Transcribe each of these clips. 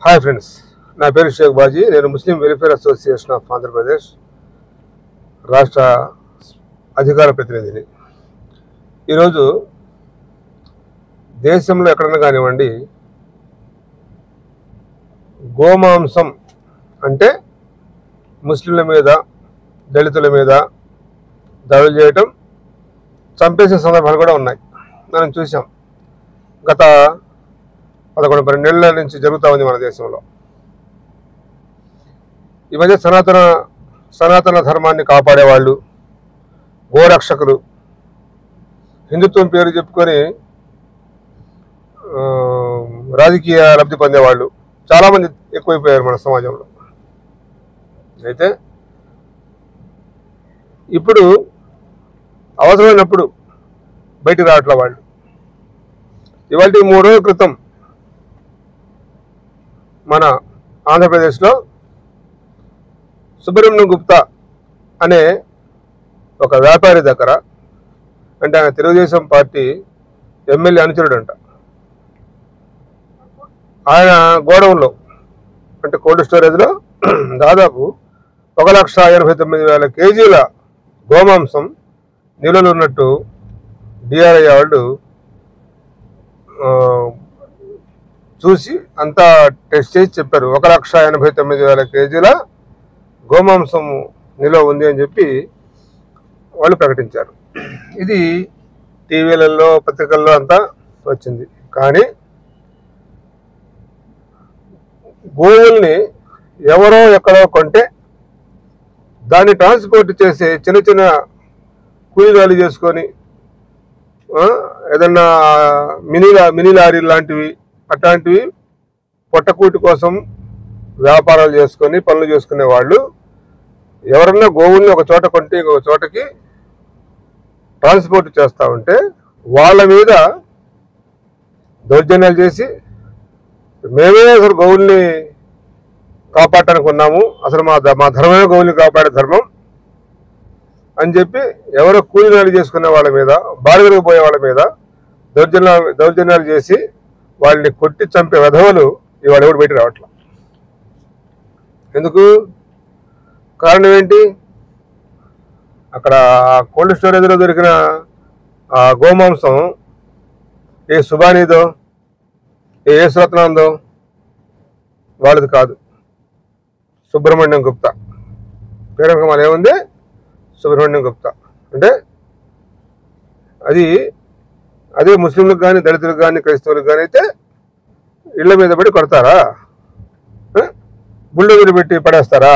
Hi friends, నా పేరు షేక్ బాజీ. నేను Muslim welfare association of Andhra Pradesh రాష్ట్ర అధికార ప్రతినిధిని. ఈరోజు దేశంలో ఎక్కడన్నా కానివ్వండి, గోమాంసం అంటే ముస్లింల మీద, దళితుల మీద దాడులు చేయటం, చంపేసే సందర్భాలు కూడా ఉన్నాయి. మనం చూసాం. గత 11-12 ఏళ్ల నుంచి జరుగుతూ ఉంది మన దేశంలో. ఈ మధ్య సనాతన ధర్మాన్ని కాపాడేవాళ్ళు, గోరక్షకులు, హిందుత్వం పేరు చెప్పుకొని రాజకీయ లబ్ధి పొందేవాళ్ళు చాలామంది ఎక్కువైపోయారు మన సమాజంలో. అయితే ఇప్పుడు అవసరమైనప్పుడు బయటికి రావట్లే వాళ్ళు. ఇవాళ 3 రోజుల క్రితం మన ఆంధ్రప్రదేశ్లో సుబ్రహ్మణ్యం గుప్తా అనే ఒక వ్యాపారి దగ్గర, అంటే ఆయన తెలుగుదేశం పార్టీ ఎమ్మెల్యే అనుచరుడు అంట, ఆయన గోడౌన్లో అంటే కోల్డ్ స్టోరేజ్లో దాదాపు 1,89,000 కేజీల గోమాంసం నిల్వలు ఉన్నట్టు డిఆర్ఐ వాళ్ళు చూసి అంతా టెస్ట్ చేసి చెప్పారు. 1,89,000 కేజీల గోమాంసం నిల్వ ఉంది అని చెప్పి వాళ్ళు ప్రకటించారు. ఇది టీవీలలో, పత్రికల్లో అంతా వచ్చింది. కానీ గోవుల్ని ఎవరో ఎక్కడో కొంటే దాన్ని ట్రాన్స్పోర్ట్ చేసే చిన్న చిన్న కూలీలు చేసుకొని ఏదన్నా మినీ లారీ లాంటివి అట్లాంటివి పొట్టకూటి కోసం వ్యాపారాలు చేసుకొని పనులు చేసుకునే వాళ్ళు ఎవరన్నా గోవుల్ని ఒక చోట కొంటే ఇంకొక చోటకి ట్రాన్స్పోర్ట్ చేస్తూ ఉంటే వాళ్ళ మీద దౌర్జన్యాలు చేసి, మేమే అసలు గోవుల్ని కాపాడటానికి ఉన్నాము, అసలు మా ధర్మమే గోవుల్ని కాపాడే ధర్మం అని చెప్పి ఎవరో కూలీనాలు చేసుకునే వాళ్ళ మీద, బాడిగలకు పోయే వాళ్ళ మీద దౌర్జన్యాలు చేసి వాళ్ళని కొట్టి చంపే విధవలు ఇవాళ ఎవరు బయట రావట్లేదు. ఎందుకు? కారణం ఏంటి? అక్కడ కోల్డ్ స్టోరేజ్లో దొరికిన గోమాంసం ఏ సుబానీదో, ఏ యేసురత్నందో వాళ్ళది కాదు. సుబ్రహ్మణ్యం గుప్తా పేరు ఏముంది? సుబ్రహ్మణ్యం గుప్తా. అంటే అదే ముస్లింలకు కానీ, దళితులకు కానీ, క్రైస్తవులకు కానీ అయితే ఇళ్ల మీద పడి కొడతారా? బుల్డోజర్లు పెట్టి పడేస్తారా?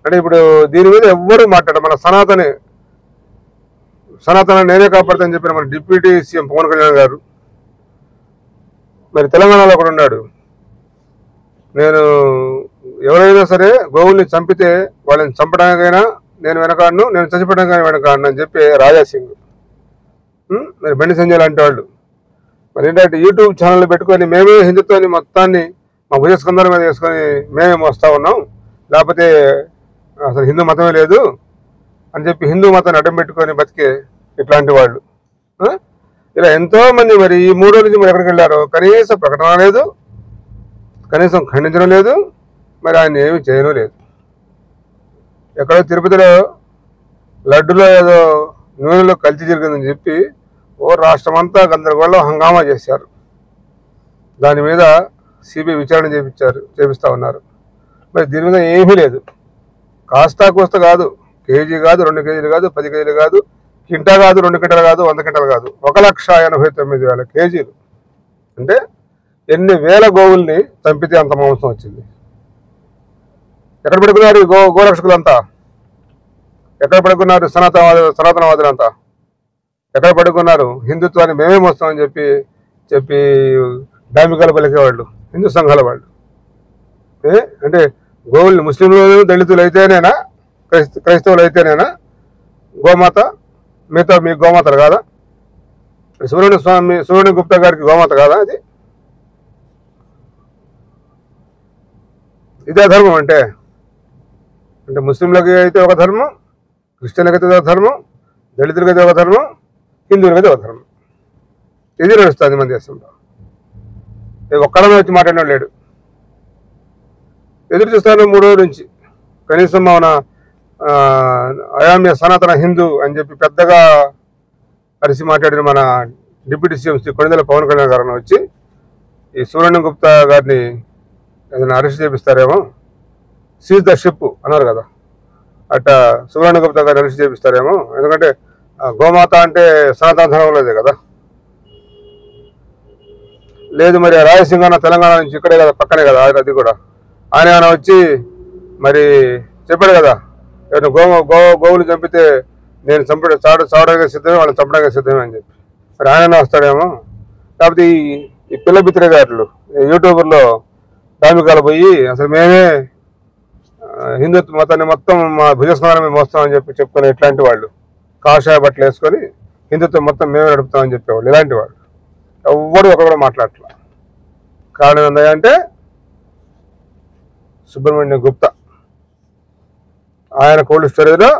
అంటే ఇప్పుడు దీని మీద ఎవ్వరూ మాట్లాడారు. మన సనాతన నేనే కాపాడుతానని చెప్పిన మన డిప్యూటీ సీఎం పవన్ కళ్యాణ్ గారు మరి తెలంగాణలో కూడా ఉన్నాడు. నేను ఎవరైనా సరే గోవుల్ని చంపితే వాళ్ళని చంపడానికైనా నేను వెనకాడను, నేను చచ్చిపోవడానికైనా వెనకాడను అని చెప్పి రాజాసింగ్, మరి బండి సంజయ్ లాంటి వాళ్ళు మరి ఏంటంటే యూట్యూబ్ ఛానల్ పెట్టుకొని మేమే హిందుత్వాన్ని మొత్తాన్ని మా భుజస్కంధాల మీద వేసుకొని మేమే మోస్తా ఉన్నాం, లేకపోతే అసలు హిందూ మతమే లేదు అని చెప్పి హిందూ మతాన్ని అడ్డం పెట్టుకొని బతికే ఇట్లాంటి వాళ్ళు ఇలా ఎంతోమంది మరి ఈ 3 రోజుల నుంచి మరి ఎక్కడికి వెళ్ళారో కనీసం ప్రకటన లేదు, కనీసం ఖండించడం లేదు, మరి ఆయన ఏమి చేయడం లేదు. ఎక్కడో తిరుపతిలో లడ్డులో ఏదో నూనెలో కల్తీ జరిగిందని చెప్పి రాష్ట్రమంతా గందరగోళం హంగామా చేశారు. దాని మీద సిబిఐ విచారణ చేపిస్తూ ఉన్నారు. మరి దీని మీద ఏమీ లేదు. కాస్తా కోస్తా కాదు, కేజీ కాదు, 2 కేజీలు కాదు, 10 కేజీలు కాదు, కింటా కాదు, 2 కింటాలు కాదు, 100 కింటాలు కాదు, 1,89,000 కేజీలు. అంటే ఎన్ని వేల గోవుల్ని చంపితే అంత మాంసం వచ్చింది. ఎక్కడ పెట్టుకున్నారు గోరక్షకులంతా? ఎక్కడ పడుకున్నారు సనాతనవాదులంతా? ఎక్కడ పడుకున్నారు? హిందుత్వాన్ని మేమే మోస్తామని చెప్పి డామికాలు పలికేవాళ్ళు హిందూ సంఘాల వాళ్ళు. అంటే గోవుల్ని ముస్లింలు, దళితులు అయితేనేనా, క్రైస్తవులు అయితేనేనా గోమాత? మిగతా మీ గోమాతలు కాదా? సుబ్రహ్మణ్యం గుప్తా గారికి గోమాత కాదా? ఇదే ధర్మం అంటే ముస్లింలకి అయితే ఒక ధర్మం, క్రిస్టియన్లకి అయితే ఒక ధర్మం, దళితులకి అయితే ఒక ధర్మం, హిందువులకి అయితే ఒక ధర్మం. ఇది నడుస్తుంది మన దేశంలో. ఒక్కడమే వచ్చి మాట్లాడడం లేడు. ఎదురు చూస్తాను 3 రోజుల నుంచి. కనీసం మన అయామ్య సనాతన హిందూ అని చెప్పి పెద్దగా అరిసి మాట్లాడిన మన డిప్యూటీ సీఎం శ్రీ కొణిదెల పవన్ కళ్యాణ్ గారిని వచ్చి ఈ సుబ్రహ్మణ్యం గుప్తా గారిని ఏదైనా అరెస్ట్ చేపిస్తారేమో, సీజ్ ద షిప్ అన్నారు కదా, అట్లా సుబ్రహ్మణ్యం గుప్తా గారిని అరెస్ట్ చేపిస్తారేమో. ఎందుకంటే గోమాత అంటే సనాతన ధర్మంలోదే కదా. లేదు మరి రాయలసీమ తెలంగాణ నుంచి ఇక్కడే కదా, పక్కనే కదా అది కూడా. ఆయన వచ్చి మరి చెప్పాడు కదా, గోవులు చంపితే నేను చావడానికి సిద్ధమే, వాళ్ళని చంపడానికి సిద్ధమే అని చెప్పి. మరి ఆయన వస్తాడేమో. కాకపోతే ఈ పిల్ల బిత్తిరగారులు యూట్యూబర్లో ధార్మికాలు పోయి అసలు మేమే హిందుత్వ మతాన్ని మొత్తం మా భుజస్నానం మోస్తామని చెప్పి చెప్పుకునే ఇట్లాంటి వాళ్ళు, కాషాయ బట్టలు వేసుకొని హిందుత్వం మొత్తం మేమే నడుపుతామని చెప్పేవాళ్ళు. ఇలాంటి వాళ్ళు ఎవ్వడు ఒకరు కూడా మాట్లాడట్లా. కారణం ఏంటంటే సుబ్రహ్మణ్యం గుప్తా ఆయన కోల్డ్ స్టోరేజ్లో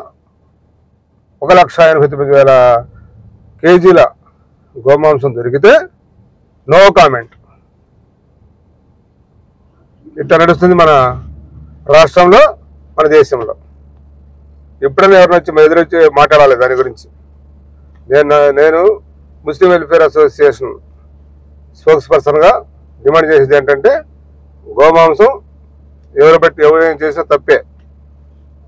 1,89,000 కేజీల గోమాంసం దొరికితే నో కామెంట్. ఇట్లా నడుస్తుంది మన రాష్ట్రంలో, మన దేశంలో. ఎప్పుడైనా ఎవరిని వచ్చి ఎదురొచ్చి మాట్లాడాలి దాని గురించి. నేను ముస్లిం వెల్ఫేర్ అసోసియేషన్ స్పోక్స్ పర్సన్గా డిమాండ్ చేసేది ఏంటంటే, గోమాంసం ఎవరేం చేసినా తప్పే.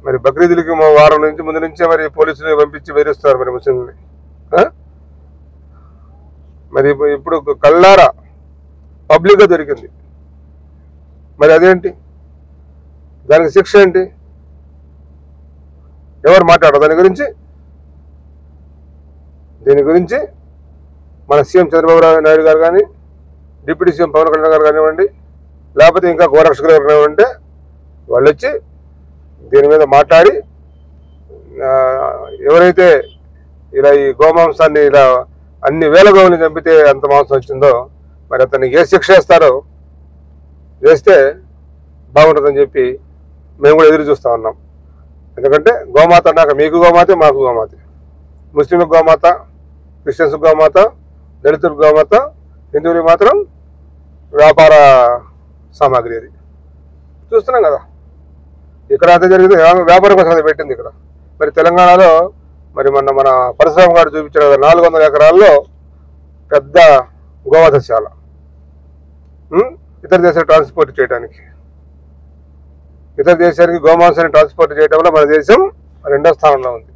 మరి బక్రీదులకి వారం నుంచి ముందు నుంచే మరి పోలీసులు పంపించి బెదిరిస్తారు మరి ముస్లింలని. మరి ఇప్పుడు కళ్ళారా పబ్లిక్గా దొరికింది. మరి అదేంటి, దానికి శిక్ష ఏంటి? ఎవరు మాట్లాడరు దాని గురించి? దీని గురించి మన సీఎం చంద్రబాబు నాయుడు గారు కానీ, డిప్యూటీ సీఎం పవన్ కళ్యాణ్ గారు కానివ్వండి, లేకపోతే ఇంకా గోరక్షకులు గారు కానివ్వండి, వాళ్ళు వచ్చి దీని మీద మాట్లాడి ఎవరైతే ఇలా ఈ గోమాంసాన్ని ఇలా అన్ని వేల గోవులు చంపితే అంత మాంసం వచ్చిందో మరి అతనికి ఏ శిక్ష వేస్తారో వేస్తే బాగుంటుందని చెప్పి మేము కూడా ఎదురు చూస్తూ ఉన్నాం. ఎందుకంటే గోమాత అన్నాక మీకు గోమాతే, మాకు గోమాతే. ముస్లింలకు గోమాత, క్రిస్టియన్స్కి గోమాత, దళితులకు గోమాత, హిందువులకు మాత్రం వ్యాపార సామాగ్రి. అది చూస్తున్నాం కదా. ఇక్కడ అంతా జరిగింది వ్యాపారం కోసం అది పెట్టింది ఇక్కడ. మరి తెలంగాణలో మరి మన పరశురామ గారు చూపించిన 400 ఎకరాల్లో పెద్ద గోవధశాల, ఇతర దేశాలు ట్రాన్స్పోర్ట్ చేయడానికి, ఇతర దేశానికి గోమాంసాన్ని ట్రాన్స్పోర్ట్ చేయడంలో మన దేశం 2వ స్థానంలో ఉంది.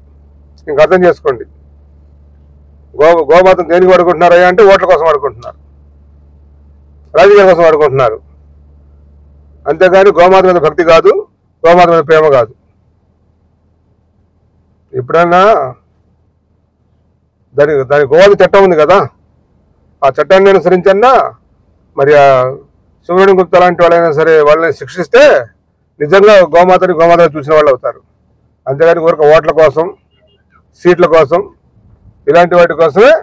ఇంక అర్థం చేసుకోండి, గోమాతను దేనికి వాడుకుంటున్నారా అంటే ఓట్ల కోసం వాడుకుంటున్నారు, రాజకీయాల కోసం వాడుకుంటున్నారు. అంతేగాని గోమాత మీద భక్తి కాదు, గోమాత మీద ప్రేమ కాదు. ఎప్పుడన్నా దాని గోవాది చట్టం ఉంది కదా, ఆ చట్టాన్ని అనుసరించన్నా మరి ఆ సుబ్రహ్మణ్యం గుప్తా లాంటి వాళ్ళైనా సరే వాళ్ళని శిక్షిస్తే నిజంగా గోమాతని చూసిన వాళ్ళు అవుతారు. అంతేగాని ఊరికి ఓట్ల కోసం, సీట్ల కోసం, ఇలాంటి వాటి కోసమే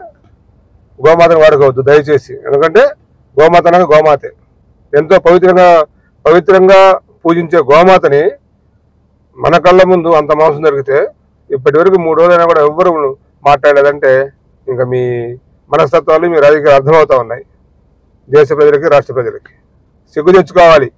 గోమాతను వాడుకోవద్దు దయచేసి. ఎందుకంటే గోమాత అనేది గోమాతే. ఎంతో పవిత్రంగా పూజించే గోమాతని మన కళ్ళ ముందు అంత మాంసం దొరికితే ఇప్పటి వరకు 3 రోజులైనా కూడా ఎవ్వరు మాట్లాడలేదంటే ఇంకా మీ మనస్తత్వాలు, మీ రాజకీయాలు అర్థమవుతా ఉన్నాయి దేశ ప్రజలకి, రాష్ట్ర ప్రజలకి. సిగ్గు తెచ్చుకోవాలి.